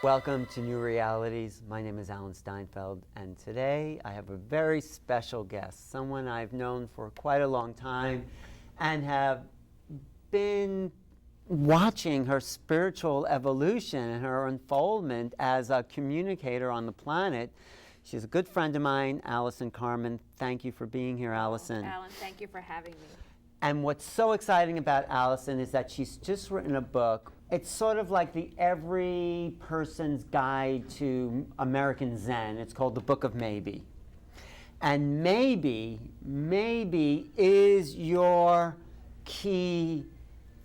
Welcome to New Realities. My name is Alan Steinfeld, and today I have a very special guest, someone I've known for quite a long time and have been watching her spiritual evolution and her unfoldment as a communicator on the planet. She's a good friend of mine, Allison Carmen. Thank you for being here, Allison. Alan, thank you for having me. And what's so exciting about Allison is that she's just written a book. It's sort of like the every person's guide to American Zen. It's called The Book of Maybe. And maybe is your key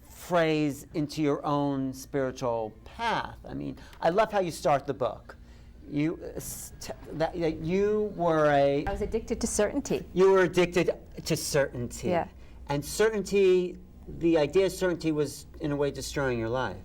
phrase into your own spiritual path. I mean, I love how you start the book. You were I was addicted to certainty. You were addicted to certainty. Yeah. And certainty, the idea of certainty was in a way destroying your life.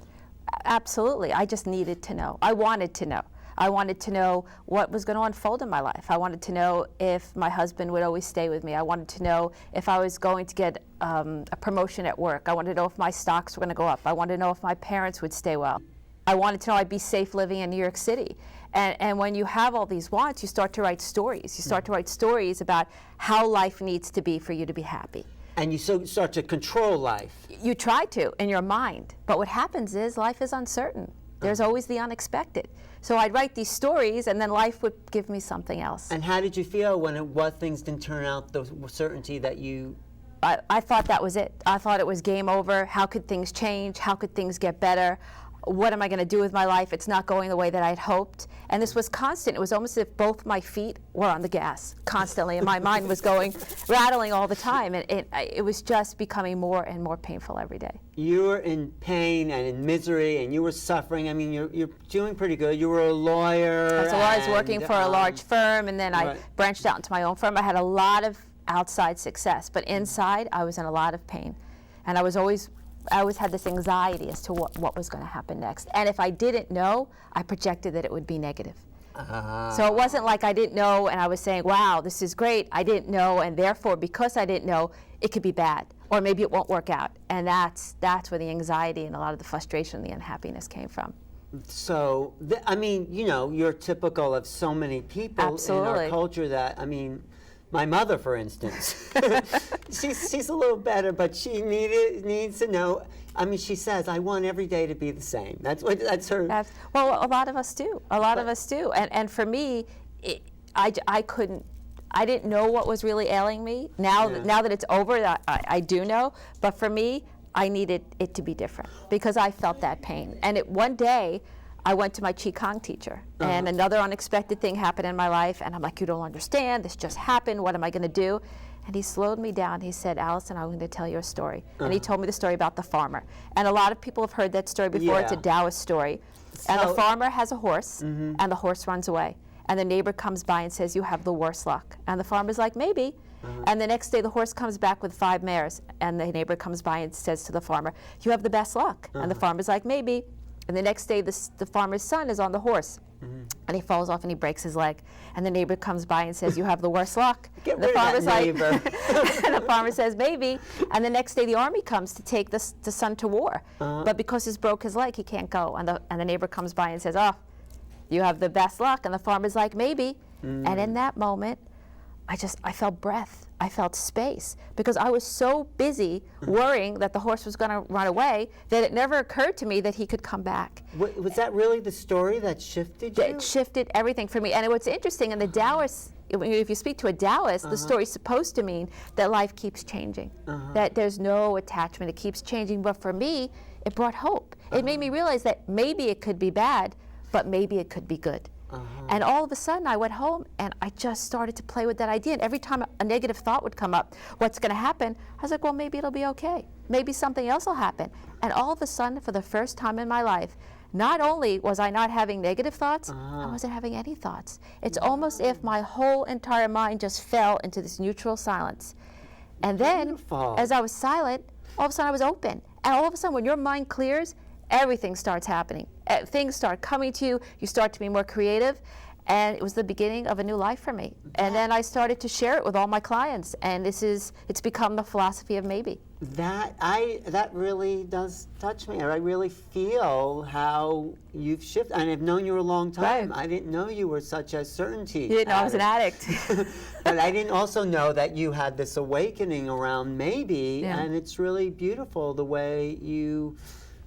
Absolutely. I just needed to know. I wanted to know. I wanted to know what was going to unfold in my life. I wanted to know if my husband would always stay with me. I wanted to know if I was going to get a promotion at work. I wanted to know if my stocks were going to go up. I wanted to know if my parents would stay well. I wanted to know I'd be safe living in New York City. And when you have all these wants, you start to write stories. You start to write stories about how life needs to be for you to be happy. And you start to control life. You try to in your mind, but what happens is life is uncertain. There's always the unexpected. So I'd write these stories, and then life would give me something else. And how did you feel when things didn't turn out the certainty that you... I thought that was it. I thought it was game over. How could things change? How could things get better? What am I going to do with my life? It's not going the way that I'd hoped. And this was constant. It was almost as if both my feet were on the gas constantly, and my mind was going, rattling all the time. And it was just becoming more and more painful every day. You were in pain and in misery, and you were suffering. I mean, you're doing pretty good. You were a lawyer. So I was working for a large firm, and then I branched out into my own firm. I had a lot of outside success, but inside I was in a lot of pain. And I always had this anxiety as to what was going to happen next. And if I didn't know, I projected that it would be negative. So it wasn't like I didn't know and I was saying, wow, this is great. I didn't know, and therefore, because I didn't know, it could be bad. Or maybe it won't work out. And that's where the anxiety and a lot of the frustration and the unhappiness came from. So, I mean, you know, you're typical of so many people in our culture that, I mean, my mother, for instance, she's a little better, but she needs to know. I mean, she says, "I want every day to be the same." That's her. Well, a lot of us do. A lot of us do. And for me, I didn't know what was really ailing me. Now that it's over, I do know. But for me, I needed it to be different because I felt that pain. And one day, I went to my Qigong teacher, and another unexpected thing happened in my life, and I'm like, you don't understand, this just happened, what am I going to do? And he slowed me down. He said, Allison, I'm going to tell you a story. And he told me the story about the farmer. And a lot of people have heard that story before. Yeah. It's a Taoist story. And the farmer has a horse, and the horse runs away. And the neighbor comes by and says, you have the worst luck. And the farmer's like, maybe. And the next day, the horse comes back with 5 mares, and the neighbor comes by and says to the farmer, you have the best luck. And the farmer's like, maybe. And the next day, the farmer's son is on the horse, and he falls off and he breaks his leg. And the neighbor comes by and says, you have the worst luck. Get rid of that neighbor. And the farmer says, maybe. And the next day, the army comes to take the son to war. But because he's broke his leg, he can't go. And the neighbor comes by and says, oh, you have the best luck. And the farmer's like, maybe. And in that moment, I felt breath. I felt space, because I was so busy worrying that the horse was going to run away that it never occurred to me that he could come back. Was that really the story that shifted you? It shifted everything for me. And what's interesting, in the Taoist, if you speak to a Taoist, the story's supposed to mean that life keeps changing, that there's no attachment, it keeps changing. But for me, it brought hope. It made me realize that maybe it could be bad, but maybe it could be good. And all of a sudden, I went home and I just started to play with that idea. And every time a negative thought would come up, what's going to happen? I was like, well, maybe it'll be okay. Maybe something else will happen. And all of a sudden, for the first time in my life, not only was I not having negative thoughts, I wasn't having any thoughts. It's almost if my whole entire mind just fell into this neutral silence. And then, as I was silent, all of a sudden I was open. And all of a sudden, when your mind clears, everything starts happening. Things start coming to you. You start to be more creative. And it was the beginning of a new life for me. And then I started to share it with all my clients, and it's become the philosophy of maybe. That really does touch me. I really feel how you've shifted. And I've known you a long time. Right. I didn't know you were such a certainty. You didn't know I was an addict. But I didn't also know that you had this awakening around maybe, Yeah. and it's really beautiful the way you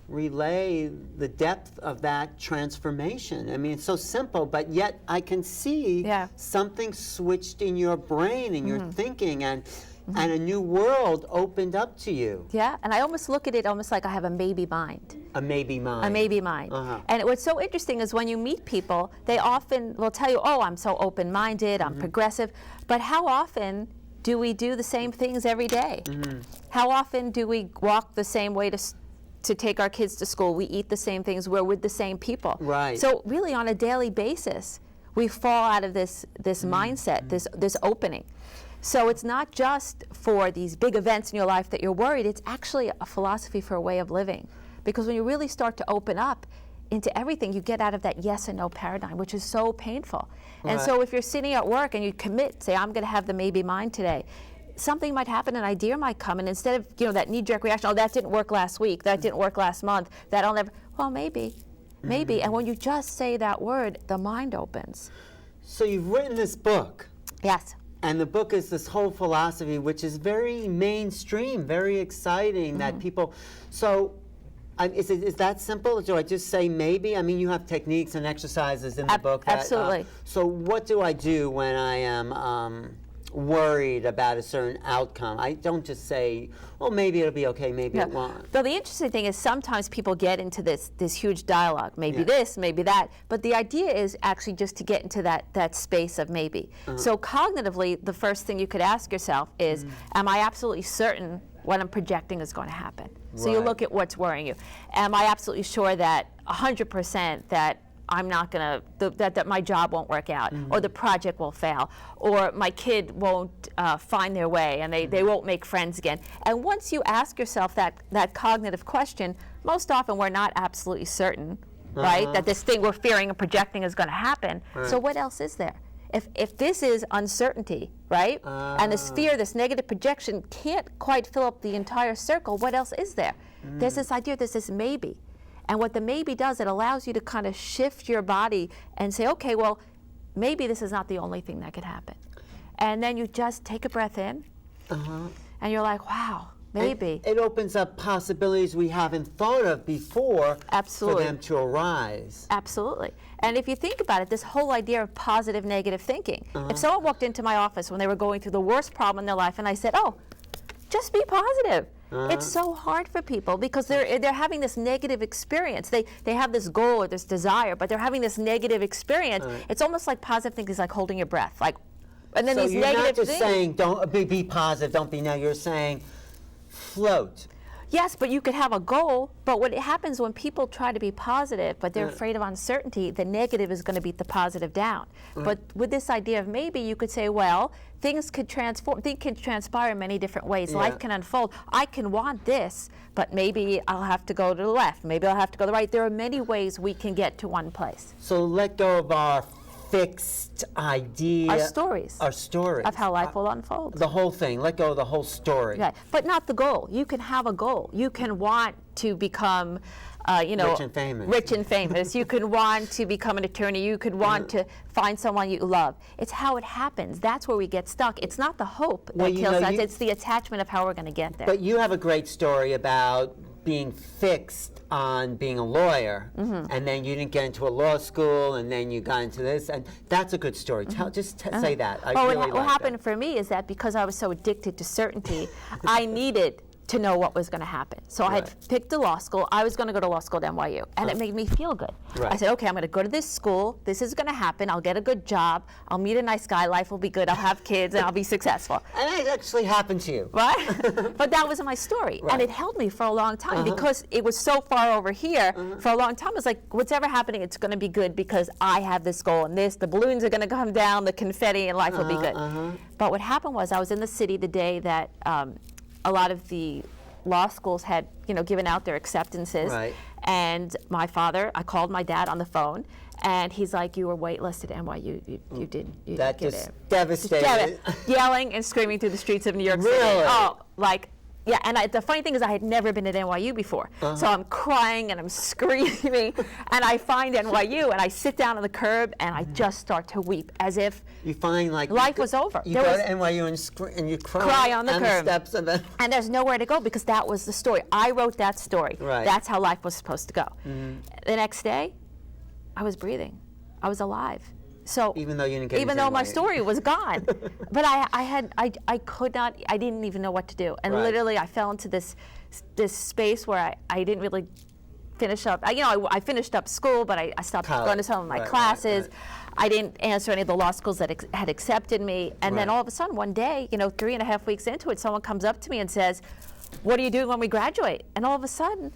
relay the depth of that transformation. I mean, it's so simple, but yet I can see something switched in your brain and your thinking, and a new world opened up to you. Yeah, and I almost look at it almost like I have a maybe mind. A maybe mind. A maybe mind. And what's so interesting is when you meet people, they often will tell you, oh, I'm so open-minded, I'm progressive, but how often do we do the same things every day? How often do we walk the same way to take our kids to school? We eat the same things, we're with the same people. Right. So really on a daily basis, we fall out of this mindset, this opening. So it's not just for these big events in your life that you're worried, it's actually a philosophy for a way of living. Because when you really start to open up into everything, you get out of that yes and no paradigm, which is so painful. And so if you're sitting at work and you commit, say, I'm going to have the maybe mind today, something might happen, an idea might come, and instead of that knee-jerk reaction, oh, that didn't work last week, that didn't work last month, that'll never, well, maybe. And when you just say that word, the mind opens. So you've written this book. Yes. And the book is this whole philosophy, which is very mainstream, very exciting, that people, so is that simple? Do I just say maybe? I mean, you have techniques and exercises in the book. Absolutely. So what do I do when I am worried about a certain outcome? I don't just say, well, maybe it'll be okay, maybe it won't. But the interesting thing is sometimes people get into this huge dialogue, maybe this, maybe that, but the idea is actually just to get into that space of maybe. So cognitively, the first thing you could ask yourself is, am I absolutely certain what I'm projecting is going to happen? So you look at what's worrying you. Am I absolutely sure that 100% that I'm not going to, that my job won't work out, or the project will fail, or my kid won't find their way, and they won't make friends again? And once you ask yourself that cognitive question, most often we're not absolutely certain, right, that this thing we're fearing and projecting is going to happen. So what else is there? If this is uncertainty, right, and this fear, this negative projection can't quite fill up the entire circle, what else is there? There's this idea, there's this maybe. And what the maybe does, it allows you to kind of shift your body and say, okay, well, maybe this is not the only thing that could happen. And then you just take a breath in, and you're like, wow, maybe. It opens up possibilities we haven't thought of before for them to arise. Absolutely. And if you think about it, this whole idea of positive, negative thinking. If someone walked into my office when they were going through the worst problem in their life, and I said, oh, just be positive. It's so hard for people because they're having this negative experience. They have this goal or this desire, but they're having this negative experience. It's almost like positive thinking is like holding your breath. And then so these you're negative not just things. saying don't be positive, don't be negative. You're saying float. Yes, but you could have a goal, but what happens when people try to be positive, but they're afraid of uncertainty, the negative is going to beat the positive down. But with this idea of maybe, you could say, well, things can transpire in many different ways. Life can unfold. I can want this, but maybe I'll have to go to the left. Maybe I'll have to go to the right. There are many ways we can get to one place. So let go of our fixed idea. Our stories. Our stories. Of how life will unfold. The whole thing. Let go of the whole story. Right. But not the goal. You can have a goal. You can want to become, rich and famous. Rich and famous. You can want to become an attorney. You could want to find someone you love. It's how it happens. That's where we get stuck. It's not the hope that kills us. It's the attachment of how we're going to get there. But you have a great story about being fixed on being a lawyer, and then you didn't get into a law school, and then you got into this, and that's a good story. Say that. What happened for me is that because I was so addicted to certainty, I needed to know what was going to happen. So I had picked a law school. I was going to go to law school at NYU, and it made me feel good. I said, okay, I'm going to go to this school. This is going to happen. I'll get a good job. I'll meet a nice guy. Life will be good. I'll have kids, and I'll be successful. And it actually happened to you. Right? But that was my story. And it held me for a long time because it was so far over here. For a long time, it was like, what's ever happening, it's going to be good because I have this goal and this. The balloons are going to come down, the confetti, and life will be good. But what happened was I was in the city the day that a lot of the law schools had, given out their acceptances. And my father, I called my dad on the phone, And he's like, you were waitlisted at NYU. You didn't That get just it. devastated. Yelling and screaming through the streets of New York City. Really? Oh, like, yeah, and the funny thing is I had never been at NYU before. So I'm crying and I'm screaming, and I find NYU, and I sit down on the curb, and I just start to weep, as if You find like life was over. You There go was- to NYU and you Cry on the curb. steps of the. And there's nowhere to go because that was the story. I wrote that story. Right. That's how life was supposed to go. The next day, I was breathing. I was alive. So Even though you didn't get even into though my NYU. story was gone, but I could not. I didn't even know what to do, and Right. literally I fell into this space where I didn't really finish up. I finished up school, but I stopped College. going to some of my Right, right, classes. right. I didn't answer any of the law schools that had accepted me, and then Right. all of a sudden one day, 3.5 weeks into it, someone comes up to me and says, "What are you doing when we graduate?" And all of a sudden,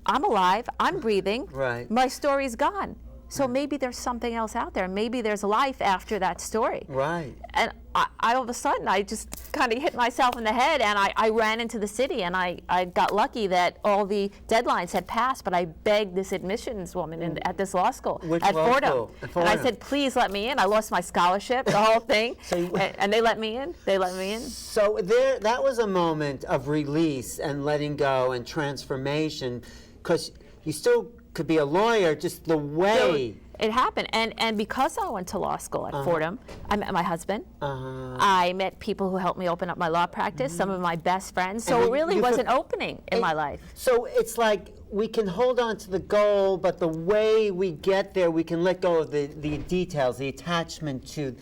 I'm alive, I'm breathing, Right. my story's gone. So maybe there's something else out there. Maybe there's life after that story. Right. And I all of a sudden, I just kind of hit myself in the head, and I ran into the city, and I got lucky that all the deadlines had passed, but I begged this admissions woman at this law school Which at law Fordham. school? At And I Fordham. said, please let me in. I lost my scholarship, the whole thing. So you- and they let me in. They let me in. So that was a moment of release and letting go and transformation, because you still could be a lawyer, just the way. It happened, and because I went to law school at Fordham, I met my husband. I met people who helped me open up my law practice, some of my best friends. So And it really you was could- an opening in my life. So it's like we can hold on to the goal, but the way we get there, we can let go of the details, the attachment to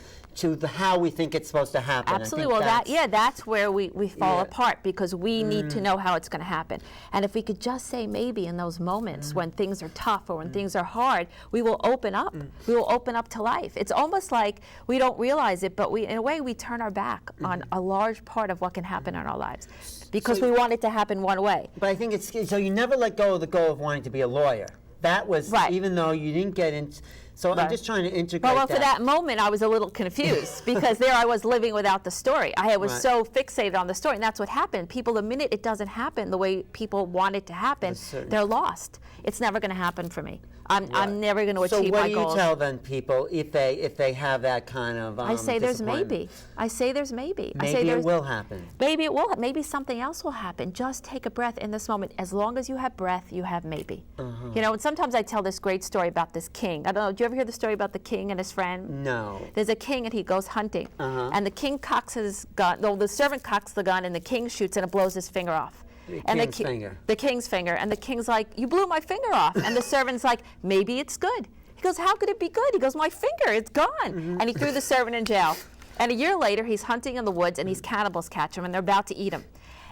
how we think it's supposed to happen. I Absolutely. think Well, that's where we fall Yeah. apart, because we need to know how it's going to happen. And if we could just say maybe in those moments when things are tough or when things are hard, we will open up. We will open up to life. It's almost like we don't realize it, but in a way we turn our back on a large part of what can happen in our lives because So- we want it to happen one way. But I think it's so you never let go of the goal of wanting to be a lawyer. That was Right. even though you didn't get into. So I'm Right. just trying to integrate Well, for that moment, I was a little confused because there I was living without the story. I was Right. so fixated on the story, and that's what happened. People, the minute it doesn't happen the way people want it to happen, That's certain. they're lost. It's never going to happen for me. I'm never going to So achieve what my do goals. you tell then people if they have that kind of I say there's disappointment? maybe. I say there's maybe. I say Maybe there's, it will happen. Maybe it will. Maybe something else will happen. Just take a breath in this moment. As long as you have breath, you have maybe. And sometimes I tell this great story about this king. I don't know. Do you ever hear the story about the king and his friend? No. There's a king and he goes hunting, and the king cocks his gun. No, the servant cocks the gun, and the king shoots, and it blows his finger off. And king's finger. The king's finger, and the king's like, "You blew my finger off," and the servant's like, "Maybe it's good." He goes, "How could it be good?" He goes, "My finger, it's gone," and he threw the servant in jail. And a year later, he's hunting in the woods, and these cannibals catch him, and they're about to eat him.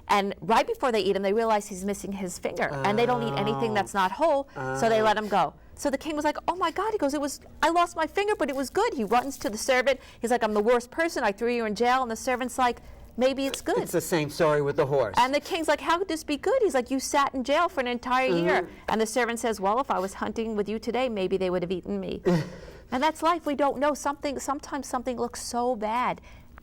And right before they eat him, they realize he's missing his finger, and they don't eat anything that's not whole, so they let him go. So the king was like, "Oh my God," he goes, I lost my finger, but it was good." He runs to the servant. He's like, "I'm the worst person. I threw you in jail." And the servant's like, "Maybe it's good." It's the same story with the horse. And the king's like, "How could this be good?" He's like, "You sat in jail for an entire year." And the servant says, "Well, if I was hunting with you today, maybe they would have eaten me." And that's life. We don't know. Sometimes something looks so bad.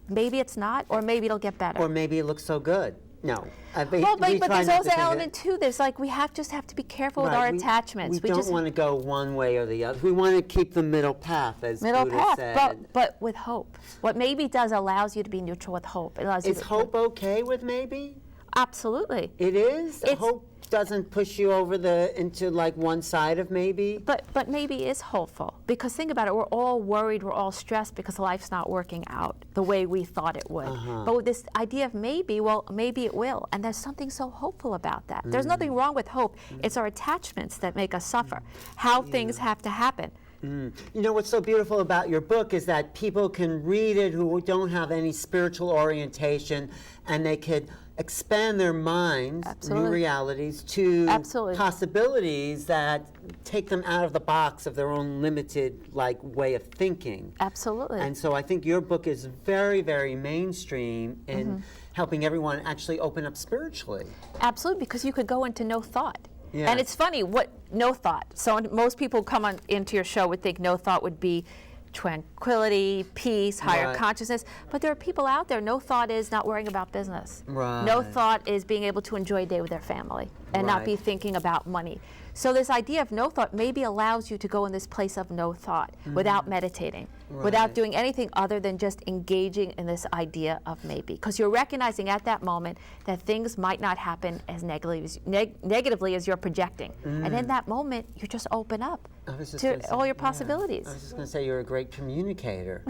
Maybe it's not, or maybe it'll get better. Or maybe it looks so good. No. Well, but there's also an element too. There's like we just have to be careful with our attachments. We don't just want to go one way or the other. We want to keep the middle path, as middle Buddha path, said. but with hope. What maybe does allows you to be neutral with hope. It allows you Is to- hope okay with maybe? Absolutely. It is? It's- Hope doesn't push you over into like one side of maybe? But maybe is hopeful, because think about it, we're all worried, we're all stressed because life's not working out the way we thought it would. But with this idea of maybe, well, maybe it will, and there's something so hopeful about that. There's nothing wrong with hope. It's our attachments that make us suffer, how things have to happen. You know what's so beautiful about your book is that people can read it who don't have any spiritual orientation, and they could expand their minds, Absolutely. new realities, to Absolutely. possibilities that take them out of the box of their own limited way of thinking. Absolutely. And so I think your book is very, very mainstream in helping everyone actually open up spiritually. Absolutely, because you could go into no thought. Yes. And it's funny, what no thought. So most people come into your show would think no thought would be tranquility, peace, higher Right. consciousness. But there are people out there, no thought is not worrying about business. Right. No thought is being able to enjoy a day with their family and not be Right. thinking about money. So this idea of no thought maybe allows you to go in this place of no thought without meditating, without Right. doing anything other than just engaging in this idea of maybe. Because you're recognizing at that moment that things might not happen as negatively as you're projecting. And in that moment, you just open up I was just to gonna say, all your yeah. possibilities. I was just going to say you're a great communicator.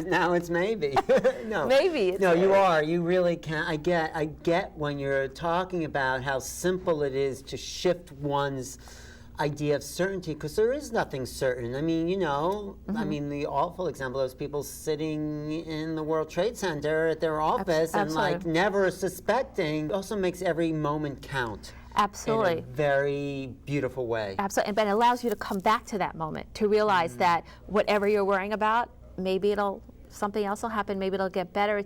Now it's maybe. No. Maybe it's No, you maybe. are. You really can. I get when you're talking about how simple it is to shift one's idea of certainty, because there is nothing certain. I mean, you know, I mean, the awful example is people sitting in the World Trade Center at their office and like absolutely. never suspecting. It also makes every moment count. Absolutely. In a very beautiful way. Absolutely, but it allows you to come back to that moment, to realize that whatever you're worrying about, maybe something else will happen, maybe it'll get better.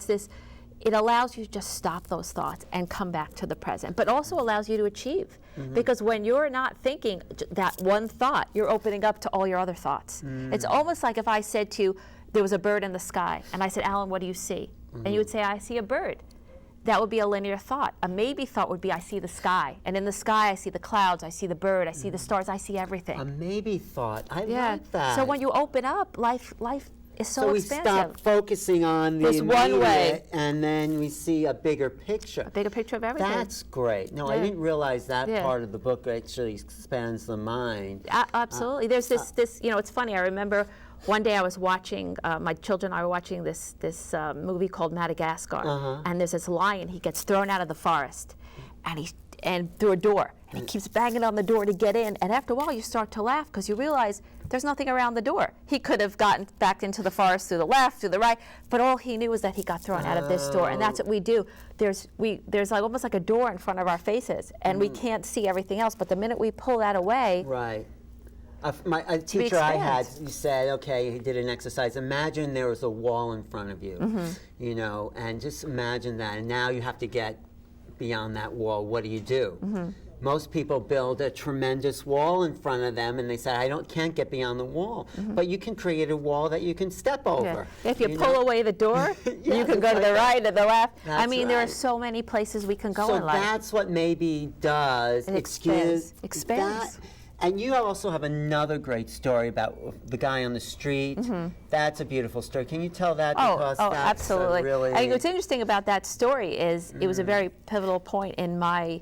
It allows you to just stop those thoughts and come back to the present, but also allows you to achieve. Because when you're not thinking that one thought, you're opening up to all your other thoughts. It's almost like if I said to you, there was a bird in the sky, and I said, Alan, what do you see? And you would say, I see a bird. That would be a linear thought. A maybe thought would be, I see the sky. And in the sky, I see the clouds, I see the bird, I see the stars, I see everything. A maybe thought. I Yeah. like that. So when you open up, life is so we expansive. stop focusing on the This one way. immediate, and then we see a bigger picture. A bigger picture of everything. That's great. No, I Yeah. didn't realize that Yeah. part of the book actually expands the mind. Absolutely. There's this, you know, it's funny. I remember one day I was watching, my children and I were watching this movie called Madagascar. And there's this lion, he gets thrown out of the forest and through a door. And he keeps banging on the door to get in. And after a while, you start to laugh because you realize there's nothing around the door. He could have gotten back into the forest through the left, through the right, but all he knew was that he got thrown out of this door. And that's what we do. There's like almost like a door in front of our faces, and we can't see everything else. But the minute we pull that away, Right. A teacher I had, expands. he said, okay, he did an exercise. Imagine there was a wall in front of you, you know, and just imagine that. And now you have to get beyond that wall. What do you do? Most people build a tremendous wall in front of them, and they say, can't get beyond the wall. But you can create a wall that you can step over. if you know? pull away the door, Yeah, you can go to that's the right or the left. I That's mean, there are right. so many places we can go So in life. that's what maybe does. It expands. Expands. That, and you also have another great story about the guy on the street. That's a beautiful story. Can you tell that? Because Oh, that's absolutely. really. I think what's interesting about that story is it was a very pivotal point in my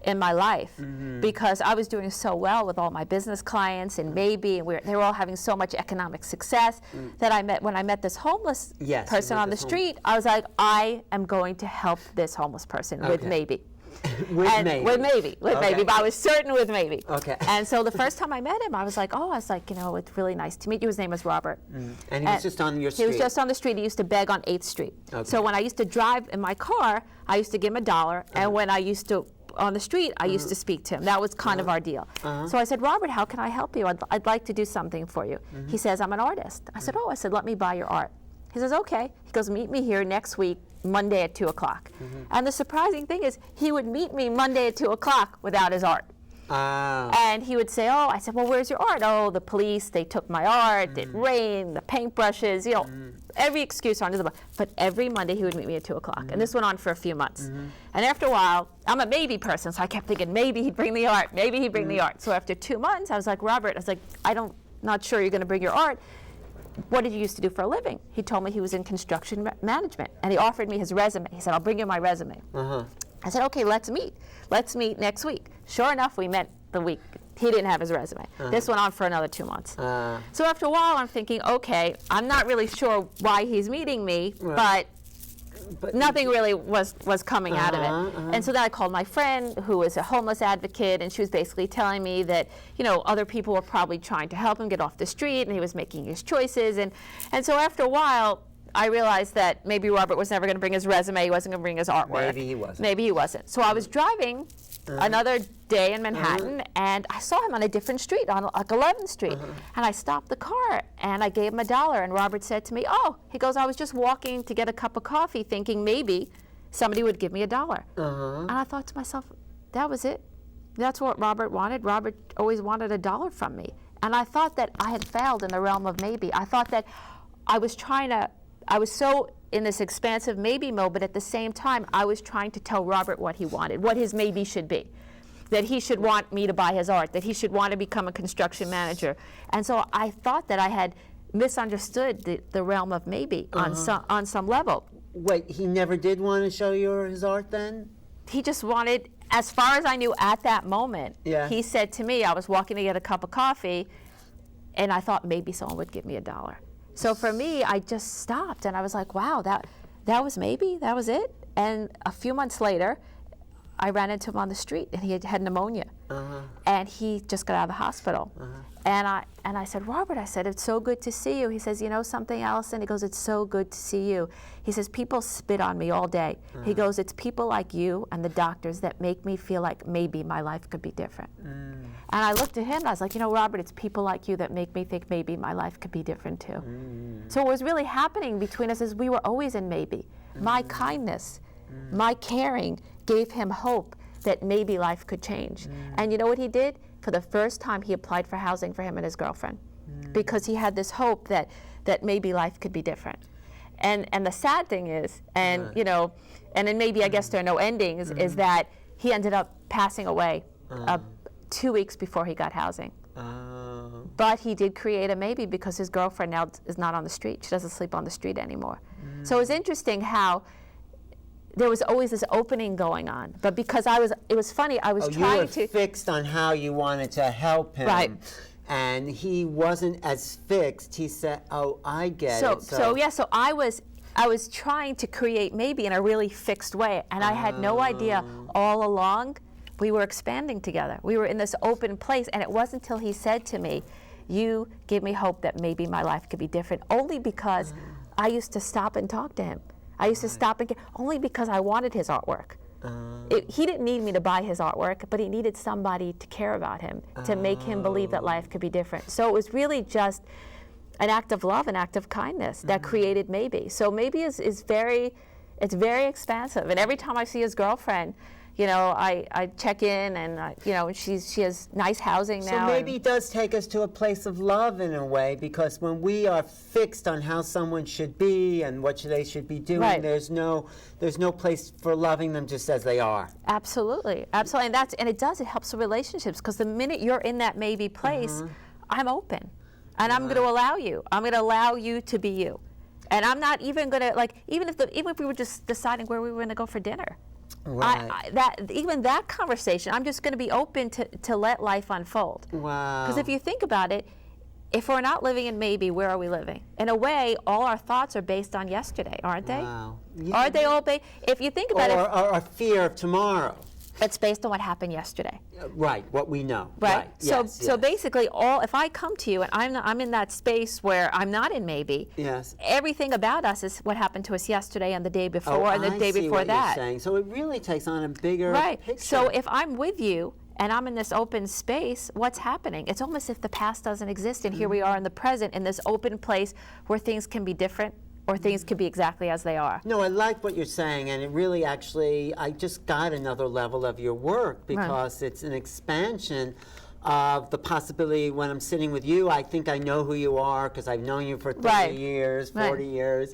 life because I was doing so well with all my business clients and maybe, and they were all having so much economic success that when I met this homeless Yes, you person met on the this street, I was like, I am going to help this homeless person with Okay. maybe. With And maybe. With maybe, Okay. but I was certain with maybe. Okay. And so the first time I met him, I was like, you know, it's really nice to meet you. His name was Robert. And he was just on your street. He was just on the street. He used to beg on 8th Street. Okay. So when I used to drive in my car, I used to give him $1. And when I used to, on the street, I used to speak to him. That was kind of our deal. So I said, Robert, how can I help you? I'd like to do something for you. He says, I'm an artist. I said, I said, let me buy your art. He says, okay. He goes, meet me here next week, Monday at 2 o'clock. And the surprising thing is, he would meet me Monday at 2 o'clock without his art. And he would say, I said, well, where's your art? Oh, the police, they took my art, it rained, the paintbrushes, you know, every excuse under the book. But every Monday he would meet me at 2 o'clock. And this went on for a few months. And after a while, I'm a maybe person, so I kept thinking, maybe he'd bring the art, maybe he'd bring the art. So after 2 months, I was like, Robert, not sure you're going to bring your art. What did you used to do for a living? He told me he was in construction management, and he offered me his resume. He said, I'll bring you my resume. I said, okay, let's meet. Let's meet next week. Sure enough, we met the week. He didn't have his resume. This went on for another 2 months. So after a while, I'm thinking, okay, I'm not really sure why he's meeting me, but nothing really was coming out of it. And so then I called my friend who was a homeless advocate, and she was basically telling me that, you know, other people were probably trying to help him get off the street, and he was making his choices. And so after a while, I realized that maybe Robert was never going to bring his resume, he wasn't going to bring his artwork. Maybe he wasn't. Maybe he wasn't. So I was driving another day in Manhattan, and I saw him on a different street, on like 11th Street. And I stopped the car, and I gave him $1, and Robert said to me, he goes, I was just walking to get a cup of coffee thinking maybe somebody would give me $1. And I thought to myself, that was it. That's what Robert wanted. Robert always wanted $1 from me. And I thought that I had failed in the realm of maybe. I thought that I was so in this expansive maybe mode, but at the same time, I was trying to tell Robert what he wanted, what his maybe should be. That he should want me to buy his art, that he should want to become a construction manager. And so I thought that I had misunderstood the realm of maybe on some level. Wait, he never did want to show you his art then? He just wanted, as far as I knew at that moment, he said to me, I was walking to get a cup of coffee, and I thought maybe someone would give me $1. So for me, I just stopped, and I was like, wow, that was maybe, that was it? And a few months later, I ran into him on the street, and he had pneumonia. And he just got out of the hospital. And I said, Robert, I said, it's so good to see you. He says, you know something, Allison? He goes, it's so good to see you. He says, people spit on me all day. He goes, it's people like you and the doctors that make me feel like maybe my life could be different. And I looked at him, and I was like, you know, Robert, it's people like you that make me think maybe my life could be different too. So what was really happening between us is we were always in maybe. My kindness, my caring gave him hope that maybe life could change. And you know what he did? For the first time, he applied for housing for him and his girlfriend because he had this hope that maybe life could be different. And the sad thing is, and you know, and then maybe I guess there are no endings, is that he ended up passing away 2 weeks before he got housing. But he did create a maybe because his girlfriend now is not on the street. She doesn't sleep on the street anymore. So it's interesting how there was always this opening going on, but because it was funny, I was trying to... You were fixed on how you wanted to help him. Right. And he wasn't as fixed. He said, oh, I get it. So I was trying to create maybe in a really fixed way, and I had no idea all along we were expanding together. We were in this open place, and it wasn't until he said to me, you give me hope that maybe my life could be different, only because I used to stop and talk to him. I used to stop and only because I wanted his artwork. He didn't need me to buy his artwork, but he needed somebody to care about him, to make him believe that life could be different. So it was really just an act of love, an act of kindness that created maybe. So maybe it's very expansive. And every time I see his girlfriend, you know, I check in, and you know, she has nice housing now. So maybe it does take us to a place of love in a way, because when we are fixed on how someone should be and what they should be doing, there's no place for loving them just as they are. Absolutely, absolutely, and it helps the relationships, because the minute you're in that maybe place, I'm open, and I'm going to allow you. I'm going to allow you to be you, and I'm not even going to even if we were just deciding where we were going to go for dinner. Right. That conversation, I'm just going to be open to let life unfold. Wow. Because if you think about it, if we're not living in maybe, where are we living? In a way, all our thoughts are based on yesterday, aren't they? Wow. Yeah. Aren't they all based? If you think about it, or our fear of tomorrow. It's based on what happened yesterday. Right, what we know. Right. Yes, so basically, if I come to you and I'm in that space where I'm not in maybe, everything about us is what happened to us yesterday and the day before and the day before that. You're saying. So it really takes on a bigger picture. So if I'm with you and I'm in this open space, what's happening? It's almost as if the past doesn't exist, and here we are in the present, in this open place where things can be different, or things could be exactly as they are. No, I like what you're saying, and it really actually, I just got another level of your work, because it's an expansion of the possibility. When I'm sitting with you, I think I know who you are because I've known you for 30 years, 40 years,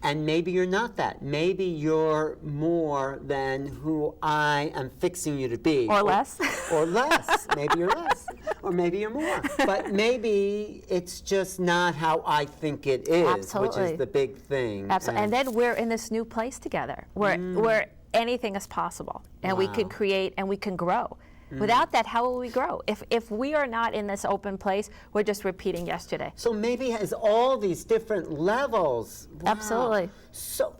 and maybe you're not that. Maybe you're more than who I am fixing you to be. Or less. Or less. Maybe you're less. Or maybe you're more. But maybe it's just not how I think it is, which is the big thing. Absolutely. And then we're in this new place together where anything is possible, and we can create and we can grow. Without that, how will we grow? If we are not in this open place, we're just repeating yesterday. So maybe it has all these different levels. Wow. Absolutely.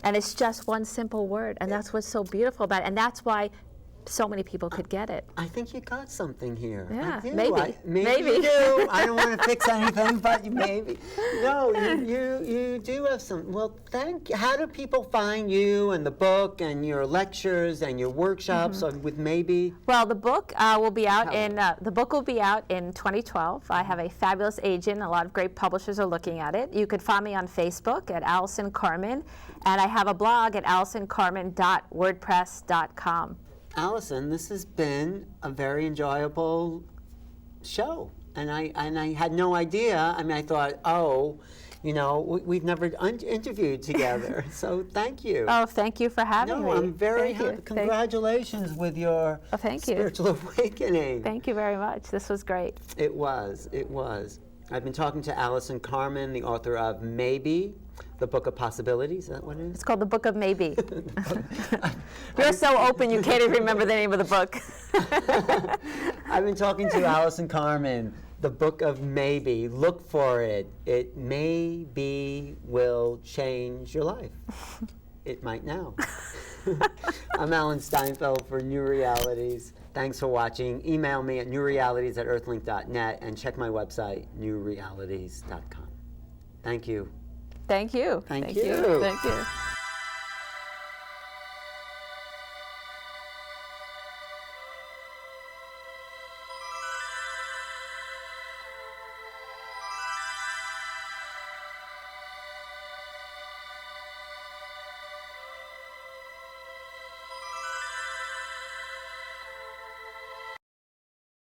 And it's just one simple word, and that's what's so beautiful about it. And that's why so many people could get it. I think you got something here. Yeah, maybe you do. I don't want to fix anything, but maybe. No, you do have some. Well, thank you. How do people find you and the book and your lectures and your workshops with maybe? Well, the book will be out in 2012. I have a fabulous agent. A lot of great publishers are looking at it. You could find me on Facebook at Allison Carmen, and I have a blog at allisoncarmen.wordpress.com. Allison, this has been a very enjoyable show. and I had no idea. I mean, I thought, oh, you know, we've never interviewed together, so thank you. Oh, thank you for having me. No, I'm very Thank you. happy. Congratulations with your Thank you. spiritual awakening. Thank you very much. This was great. It was. It was. I've been talking to Allison Carmen, the author of Maybe, the Book of Possibilities. Is that what it is? It's called The Book of Maybe. You're so open, you can't even remember the name of the book. I've been talking to Allison Carmen, the Book of Maybe. Look for it. It maybe will change your life. It might now. I'm Alan Steinfeld for New Realities. Thanks for watching. Email me at newrealities@earthlink.net and check my website, newrealities.com. Thank you. Thank you. Thank you. Thank you.